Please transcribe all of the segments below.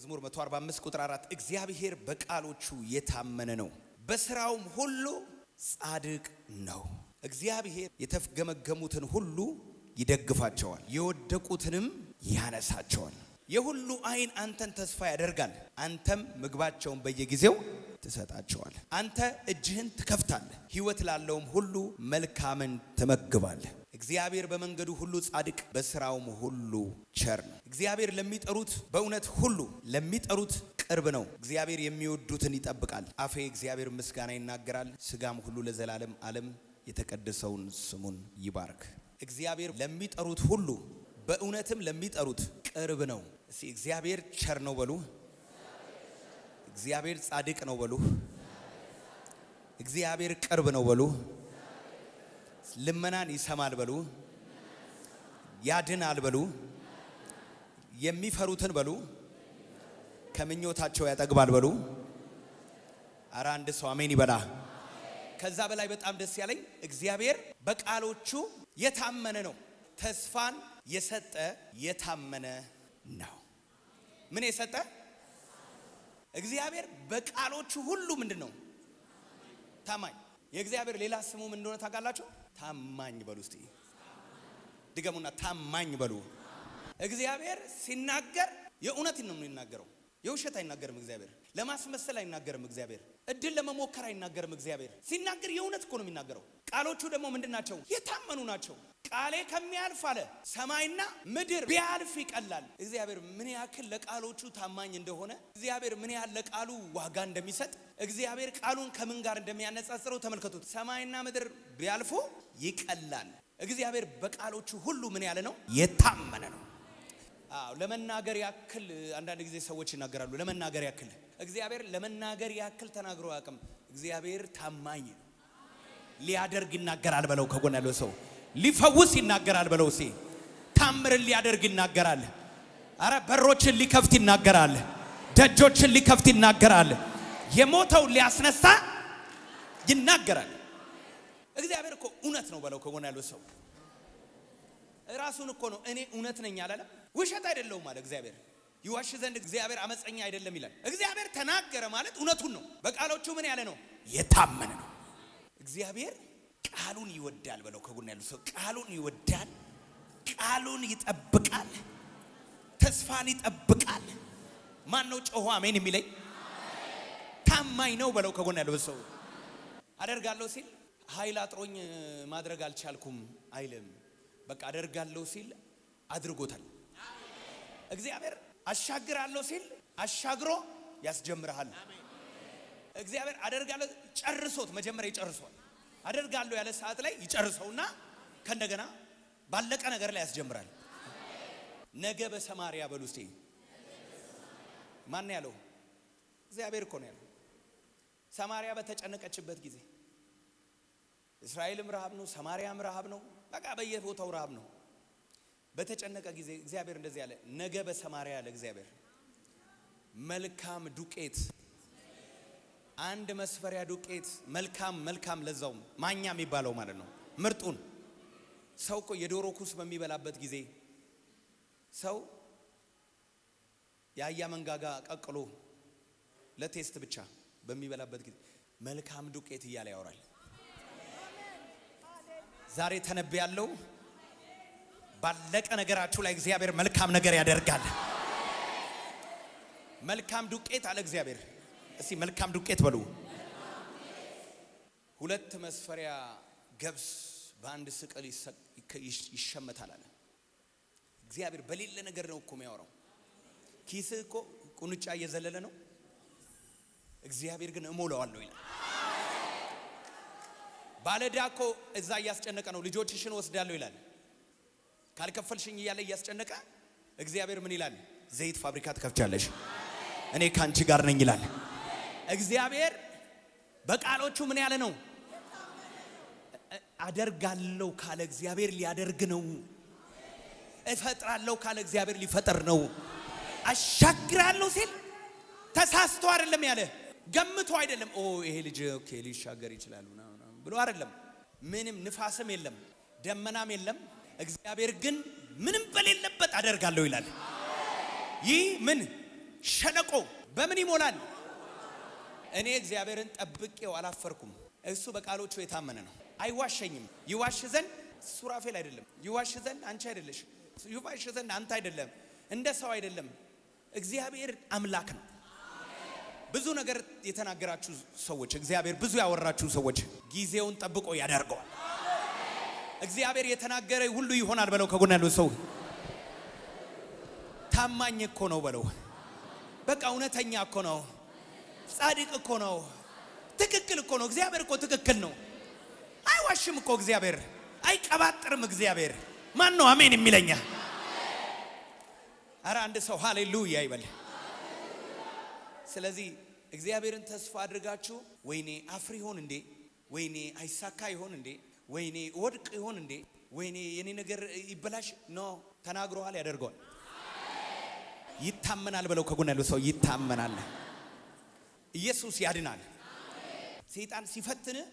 መዝሙር 145 ቁጥር 4 እግዚአብሔር በቃሎቹ የታመነ ነው፣ በስራውም ሁሉ ጻድቅ ነው። እግዚአብሔር የተፍገመገሙትን ሁሉ ይደግፋቸዋል፣ የወደቁትንም ያነሳቸዋል። የሁሉ አይን አንተን ተስፋ ያደርጋል፣ አንተም ምግባቸውን በየጊዜው ትሰጣቸዋል። አንተ እጅህን ትከፍታለህ፣ ሕይወት ላለውም ሁሉ መልካምን ትመግባለህ። እግዚአብሔር በመንገዱ ሁሉ ጻድቅ፣ በስራውም ሁሉ ቸር ነው። እግዚአብሔር ለሚጠሩት በእውነት ሁሉ ለሚጠሩት ቅርብ ነው። እግዚአብሔር የሚወዱትን ይጠብቃል። አፌ እግዚአብሔር ምስጋና ይናገራል፣ ስጋም ሁሉ ለዘላለም ዓለም የተቀደሰውን ስሙን ይባርክ። እግዚአብሔር ለሚጠሩት ሁሉ በእውነትም ለሚጠሩት ቅርብ ነው። እስቲ እግዚአብሔር ቸር ነው በሉ። እግዚአብሔር ጻድቅ ነው በሉ። እግዚአብሔር ቅርብ ነው በሉ። ልመናን ይሰማል በሉ። ያድናል በሉ። የሚፈሩትን በሉ ከምኞታቸው ያጠግባል በሉ። ኧረ አንድ ሰው አሜን ይበላ። ከዛ በላይ በጣም ደስ ያለኝ እግዚአብሔር በቃሎቹ የታመነ ነው። ተስፋን የሰጠ የታመነ ነው። ምን የሰጠ? እግዚአብሔር በቃሎቹ ሁሉ ምንድነው? ታማኝ። የእግዚአብሔር ሌላ ስሙ ምን እንደሆነ ታውቃላችሁ? ታማኝ በሉ። እስቲ ድገሙና ታማኝ በሉ። እግዚአብሔር ሲናገር የእውነት ነው የሚናገረው፣ የውሸት አይናገርም። እግዚአብሔር ለማስመሰል አይናገርም። እግዚአብሔር እድል ለመሞከር አይናገርም። እግዚአብሔር ሲናገር የእውነት እኮ ነው የሚናገረው። ቃሎቹ ደግሞ ምንድናቸው? የታመኑ ናቸው። ቃሌ ከሚያልፍ አለ ሰማይና ምድር ቢያልፍ ይቀላል። እግዚአብሔር ምን ያክል ለቃሎቹ ታማኝ እንደሆነ፣ እግዚአብሔር ምን ያህል ለቃሉ ዋጋ እንደሚሰጥ፣ እግዚአብሔር ቃሉን ከምን ጋር እንደሚያነጻጽረው ተመልከቱት። ሰማይና ምድር ቢያልፉ ይቀላል። እግዚአብሔር በቃሎቹ ሁሉ ምን ያለ ነው? የታመነ ነው። ለመናገር ያክል አንዳንድ ጊዜ ሰዎች ይናገራሉ። ለመናገር ያክል እግዚአብሔር ለመናገር ያክል ተናግሮ አያውቅም። እግዚአብሔር ታማኝ ነው። ሊያደርግ ይናገራል በለው። ከጎን ያለው ሰው ሊፈውስ ይናገራል በለው። ሲ ታምርን ሊያደርግ ይናገራል። አረ በሮችን ሊከፍት ይናገራል። ደጆችን ሊከፍት ይናገራል። የሞተው ሊያስነሳ ይናገራል። እግዚአብሔር እኮ እውነት ነው በለው። ከጎን ያለው ሰው ራሱን እኮ ነው እኔ እውነት ነኝ አላለም። ውሸት አይደለሁም ማለት እግዚአብሔር ይዋሽ ዘንድ እግዚአብሔር አመፀኛ አይደለም ይላል። እግዚአብሔር ተናገረ ማለት እውነቱን ነው። በቃሎቹ ምን ያለ ነው? የታመነ ነው። እግዚአብሔር ቃሉን ይወዳል በለው። ከጎን ያለው ሰው ቃሉን ይወዳል፣ ቃሉን ይጠብቃል፣ ተስፋን ይጠብቃል። ማን ነው ጮሆ አሜን የሚለኝ? ታማኝ ነው በለው። ከጎን ያለው ሰው አደርጋለሁ ሲል ኃይል አጥሮኝ ማድረግ አልቻልኩም አይልም። በቃ አደርጋለሁ ሲል አድርጎታል። እግዚአብሔር አሻግራለሁ ሲል አሻግሮ ያስጀምራል። እግዚአብሔር አደርጋለሁ ጨርሶት መጀመሪያ ይጨርሷል። አደርጋለሁ ያለ ሰዓት ላይ ይጨርሰውና ከእንደገና ባለቀ ነገር ላይ ያስጀምራል። ነገ በሰማሪያ በሉ እስቲ። ማን ያለው? እግዚአብሔር እኮ ነው ያለው። ሰማሪያ በተጨነቀችበት ጊዜ እስራኤልም ረሃብ ነው፣ ሰማሪያም ረሃብ ነው፣ በቃ በየቦታው ረሃብ ነው። በተጨነቀ ጊዜ እግዚአብሔር እንደዚህ ያለ ነገ በሰማሪያ ያለ እግዚአብሔር መልካም ዱቄት፣ አንድ መስፈሪያ ዱቄት መልካም ለዛውም ማኛ የሚባለው ማለት ነው። ምርጡን ሰው እኮ የዶሮ ኩስ በሚበላበት ጊዜ ሰው የአያ መንጋጋ ቀቅሎ ለቴስት ብቻ በሚበላበት ጊዜ መልካም ዱቄት እያለ ያወራል። ዛሬ ተነብያለሁ። ባለቀ ነገራችሁ ላይ እግዚአብሔር መልካም ነገር ያደርጋል። መልካም ዱቄት አለ እግዚአብሔር። እስቲ መልካም ዱቄት በሉ። 2 መስፈሪያ ገብስ በአንድ ስቅል ይሸመታል አለ እግዚአብሔር። በሌለ ነገር ነው እኮ የሚያወራው። ኪስ እኮ ቁንጫ እየዘለለ ነው። እግዚአብሔር ግን እሞላዋለሁ ይላል። ባለዳ እኮ እዛ እያስጨነቀ ነው። ልጆችሽን ወስዳለሁ ይላል። ካልከፈልሽኝ እያለ እያስጨነቀ እግዚአብሔር ምን ይላል? ዘይት ፋብሪካ ትከፍቻለሽ፣ እኔ ካንቺ ጋር ነኝ ይላል። እግዚአብሔር በቃሎቹ ምን ያለ ነው? አደርጋለሁ ካለ እግዚአብሔር ሊያደርግ ነው። እፈጥራለሁ ካለ እግዚአብሔር ሊፈጥር ነው። አሻግራለሁ ሲል ተሳስቶ አይደለም ያለ፣ ገምቶ አይደለም። ይሄ ልጅ ኦኬ ሊሻገር ይችላል ብሎ አይደለም። ምንም ንፋስም የለም ደመናም የለም። እግዚአብሔር ግን ምንም በሌለበት አደርጋለሁ ይላል። ይህ ምን ሸለቆ በምን ይሞላል? እኔ እግዚአብሔርን ጠብቄው አላፈርኩም። እሱ በቃሎቹ የታመነ ነው፣ አይዋሸኝም። ይዋሽ ዘንድ ሱራፌል አይደለም፣ ይዋሽ ዘንድ አንቺ አይደለሽ፣ ይዋሽ ዘንድ አንተ አይደለም፣ እንደ ሰው አይደለም። እግዚአብሔር አምላክ ነው። ብዙ ነገር የተናገራችሁ ሰዎች፣ እግዚአብሔር ብዙ ያወራችሁ ሰዎች ጊዜውን ጠብቆ ያደርገዋል። እግዚአብሔር የተናገረ ሁሉ ይሆናል በለው። ከጎን ያለው ሰው ታማኝ እኮ ነው በለው። በቃ እውነተኛ እኮ ነው፣ ጻድቅ እኮ ነው፣ ትክክል እኮ ነው። እግዚአብሔር እኮ ትክክል ነው፣ አይዋሽም እኮ እግዚአብሔር፣ አይቀባጥርም እግዚአብሔር። ማን ነው አሜን የሚለኛ? አረ አንድ ሰው ሃሌሉያ ይበል። ስለዚህ እግዚአብሔርን ተስፋ አድርጋችሁ ወይኔ አፍሪ ይሆን እንዴ፣ ወይኔ አይሳካ ይሆን እንዴ፣ ወይኔ ወድቅ ይሆን እንዴ፣ ወይኔ የኔ ነገር ይበላሽ ነው። ተናግሯል፣ ያደርገዋል። ይታመናል በለው። ከጎን ያለው ሰው ይታመናል። ኢየሱስ ያድናል። ሰይጣን ሲፈትንህ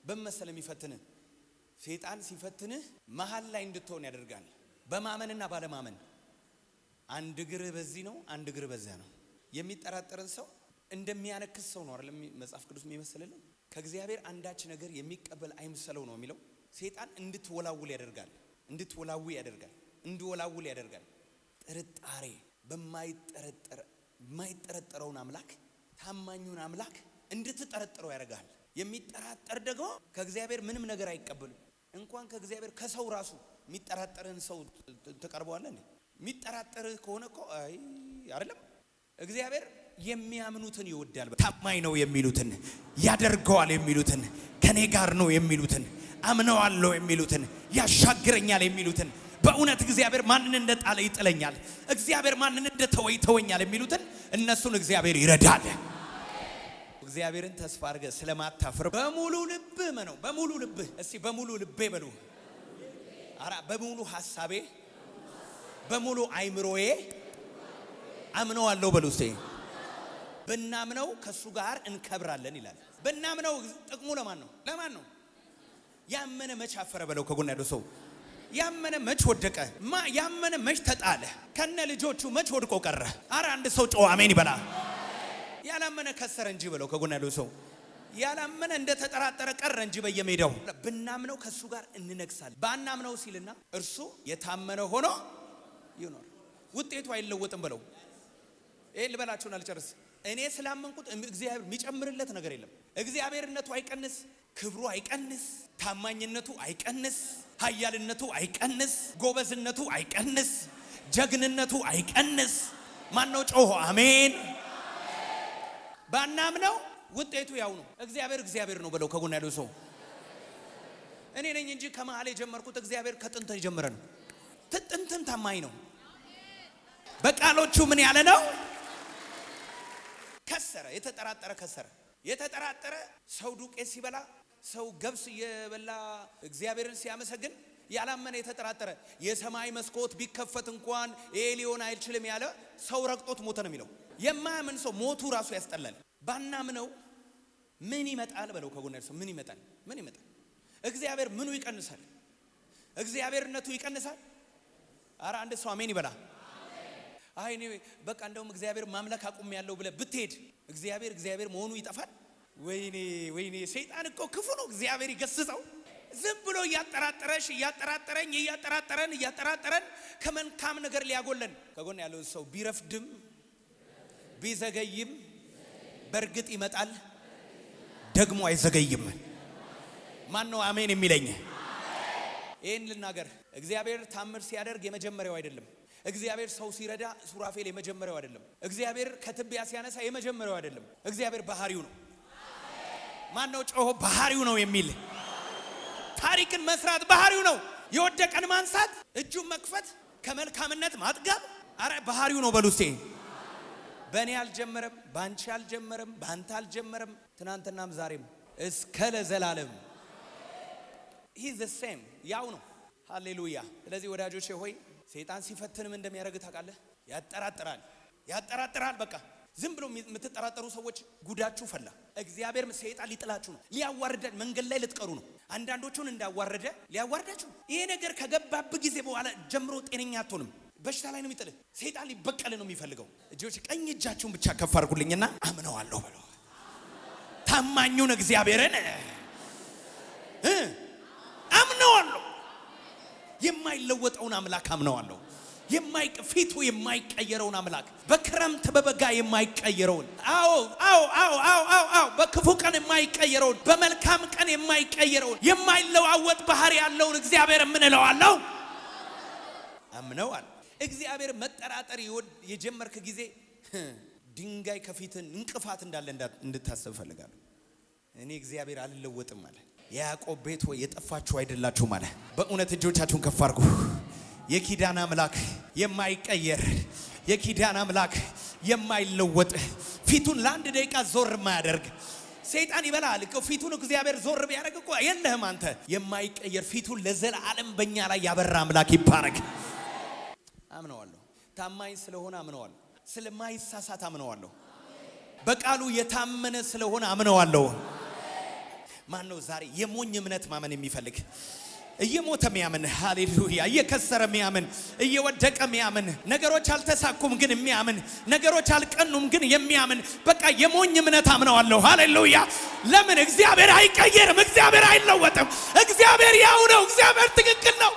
በመሰለም ይፈትንህ። ሰይጣን ሲፈትንህ መሃል ላይ እንድትሆን ያደርጋል። በማመንና ባለማመን አንድ እግር በዚህ ነው፣ አንድ እግር በዚያ ነው። የሚጠራጠርን ሰው እንደሚያነክስ ሰው ነው አይደል መጽሐፍ ቅዱስ የሚመስልልን። ከእግዚአብሔር አንዳች ነገር የሚቀበል አይምሰለው ነው የሚለው። ሰይጣን እንድትወላውል ያደርጋል፣ እንድወላውል ያደርጋል። ጥርጣሬ የማይጠረጠረውን አምላክ፣ ታማኙን አምላክ እንድትጠረጥረው ያደርጋል። የሚጠራጠር ደግሞ ከእግዚአብሔር ምንም ነገር አይቀበልም። እንኳን ከእግዚአብሔር ከሰው ራሱ የሚጠራጠርን ሰው ተቀርበዋል እንዴ? የሚጠራጠር ከሆነ እኮ አይ አይደለም። እግዚአብሔር የሚያምኑትን ይወዳል። ታማኝ ነው የሚሉትን፣ ያደርገዋል የሚሉትን፣ ከኔ ጋር ነው የሚሉትን፣ አምነዋለሁ የሚሉትን፣ ያሻግረኛል የሚሉትን፣ በእውነት እግዚአብሔር ማንን እንደጣለ ይጥለኛል፣ እግዚአብሔር ማንን እንደተወ ይተወኛል የሚሉትን እነሱን እግዚአብሔር ይረዳል። እግዚአብሔርን ተስፋ አድርገህ ስለማታፍር በሙሉ ልብህ ነው። በሙሉ ልብህ እስቲ በሙሉ ልቤ በሉ። አራ በሙሉ ሐሳቤ በሙሉ አይምሮዬ አምነዋለሁ በሉ። እስቲ ብናምነው ከሱ ጋር እንከብራለን ይላል። ብናምነው ጥቅሙ ለማን ነው? ለማን ነው? ያመነ መች አፈረ በለው። ከጎን ያለው ሰው ያመነ መች ወደቀ? ያመነ መች ተጣለ? ከነ ልጆቹ መች ወድቆ ቀረ? አረ አንድ ሰው ጮህ አሜን ይበላ። ያላመነ ከሰረ እንጂ በለው። ከጎን ያለው ሰው ያላመነ እንደተጠራጠረ ቀረ እንጂ በየሜዳው። ብናምነው ከሱ ጋር እንነግሳለን። ባናምነው ሲልና እርሱ የታመነ ሆኖ ይኖር፣ ውጤቱ አይለወጥም በለው። ይሄ ልበላችሁና ልጨርስ። እኔ ስላመንኩት እግዚአብሔር የሚጨምርለት ነገር የለም። እግዚአብሔርነቱ አይቀንስ፣ ክብሩ አይቀንስ፣ ታማኝነቱ አይቀንስ፣ ኃያልነቱ አይቀንስ፣ ጎበዝነቱ አይቀንስ፣ ጀግንነቱ አይቀንስ። ማን ነው ጮሆ አሜን? ባናምነው ውጤቱ ያው ነው። እግዚአብሔር ነው በለው። ከጎን ያለው ሰው እኔ ነኝ እንጂ ከመሃል የጀመርኩት እግዚአብሔር ከጥንት የጀመረ ነው። ጥንትን ታማኝ ነው። በቃሎቹ ምን ያለ ነው? ከሰረ። የተጠራጠረ ከሰረ። የተጠራጠረ ሰው ዱቄት ሲበላ፣ ሰው ገብስ እየበላ እግዚአብሔርን ሲያመሰግን ያላመነ የተጠራጠረ የሰማይ መስኮት ቢከፈት እንኳን ይሄ ሊሆን አይችልም ያለ ሰው ረግጦት ሞተ ነው የሚለው። የማያምን ሰው ሞቱ ራሱ ያስጠላል። ባናምነው ምን ይመጣል በለው። ከጎን ያለው ምን ይመጣል? ምን ይመጣል? እግዚአብሔር ምኑ ይቀንሳል? እግዚአብሔርነቱ ይቀንሳል? አረ አንድ ሰው አሜን ይበላ። አይ እኔ በቃ እንደውም እግዚአብሔር ማምለክ አቁም ያለው ብለህ ብትሄድ እግዚአብሔር መሆኑ ይጠፋል። ወይኔ ሰይጣን እኮ ክፉ ነው። እግዚአብሔር ይገስጸው። ዝም ብሎ እያጠራጠረን ከመልካም ነገር ሊያጎለን። ከጎን ያለው ሰው ቢረፍድም ቢዘገይም በእርግጥ ይመጣል፣ ደግሞ አይዘገይም። ማን ነው አሜን የሚለኝ? ይሄን ልናገር። እግዚአብሔር ታምር ሲያደርግ የመጀመሪያው አይደለም። እግዚአብሔር ሰው ሲረዳ ሱራፌል የመጀመሪያው አይደለም። እግዚአብሔር ከትቢያ ሲያነሳ የመጀመሪያው አይደለም። እግዚአብሔር ባህሪው ነው። ማን ነው ጮሆ ባህሪው ነው የሚል? ታሪክን መስራት ባህሪው ነው። የወደቀን ማንሳት፣ እጁን መክፈት፣ ከመልካምነት ማጥገብ፣ አረ ባህሪው ነው በሉስቴ። በእኔ አልጀመረም፣ ባንቺ አልጀመረም፣ ባንተ አልጀመረም። ትናንትናም ዛሬም እስከ ለዘላለም he is the same ያው ነው። ሃሌሉያ። ስለዚህ ወዳጆቼ ሆይ ሰይጣን ሲፈትንም እንደሚያደርግ ታውቃለህ። ያጠራጥራል። በቃ ዝም ብሎ የምትጠራጠሩ ሰዎች ጉዳችሁ ፈላ። እግዚአብሔር ሰይጣን ሊጥላችሁ ነው፣ ሊያዋርደን መንገድ ላይ ልትቀሩ ነው። አንዳንዶቹን እንዳዋረደ ሊያዋርዳችሁ። ይሄ ነገር ከገባብ ጊዜ በኋላ ጀምሮ ጤነኛ አትሆንም። በሽታ ላይ ነው የሚጥልህ። ሰይጣን ሊበቀል ነው የሚፈልገው። እጆች ቀኝ እጃችሁን ብቻ ከፍ አድርጉልኝና አምነዋለሁ በሉ። ታማኙን እግዚአብሔርን አምነዋለሁ። የማይለወጠውን አምላክ አምነዋለሁ። ፊቱ የማይቀየረውን አምላክ፣ በክረምት በበጋ የማይቀየረውን፣ በክፉ ቀን የማይቀየረውን፣ በመልካም ቀን የማይቀየረውን የማይለዋወጥ ባህሪ ያለውን እግዚአብሔር ምን እለዋለሁ? አምነዋለሁ። እግዚአብሔር መጠራጠር የጀመርክ ጊዜ ድንጋይ ከፊት እንቅፋት እንዳለ እንድታስብ ፈልጋለሁ። እኔ እግዚአብሔር አልለወጥም አለ። የያዕቆብ ቤት ወይ የጠፋችሁ አይደላችሁ ማለት። በእውነት እጆቻችሁን ከፍ አድርጉ። የኪዳን አምላክ የማይቀየር፣ የኪዳን አምላክ የማይለወጥ፣ ፊቱን ለአንድ ደቂቃ ዞር የማያደርግ። ሰይጣን ይበላል እኮ ፊቱን እግዚአብሔር ዞር ቢያደርግ እኮ የለህም አንተ። የማይቀየር ፊቱን ለዘላለም በእኛ ላይ ያበራ አምላክ ይባረክ። አምነዋለሁ። ታማኝ ስለሆነ አምነዋለሁ። ስለማይሳሳት አምነዋለሁ። በቃሉ የታመነ ስለሆነ አምነዋለሁ። ማን ነው ዛሬ የሞኝ እምነት ማመን የሚፈልግ? እየሞተ የሚያምን፣ ሃሌሉያ፣ እየከሰረ የሚያምን፣ እየወደቀ የሚያምን፣ ነገሮች አልተሳኩም ግን የሚያምን፣ ነገሮች አልቀኑም ግን የሚያምን፣ በቃ የሞኝ እምነት አምነዋለሁ። ሃሌሉያ። ለምን? እግዚአብሔር አይቀየርም፣ እግዚአብሔር አይለወጥም፣ እግዚአብሔር ያው ነው፣ እግዚአብሔር ትክክል ነው።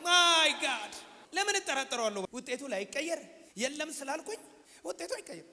ማይ ጋድ። ለምን እጠራጠረዋለሁ? ውጤቱ ላይ ይቀየር የለም ስላልኩኝ ውጤቱ አይቀየር።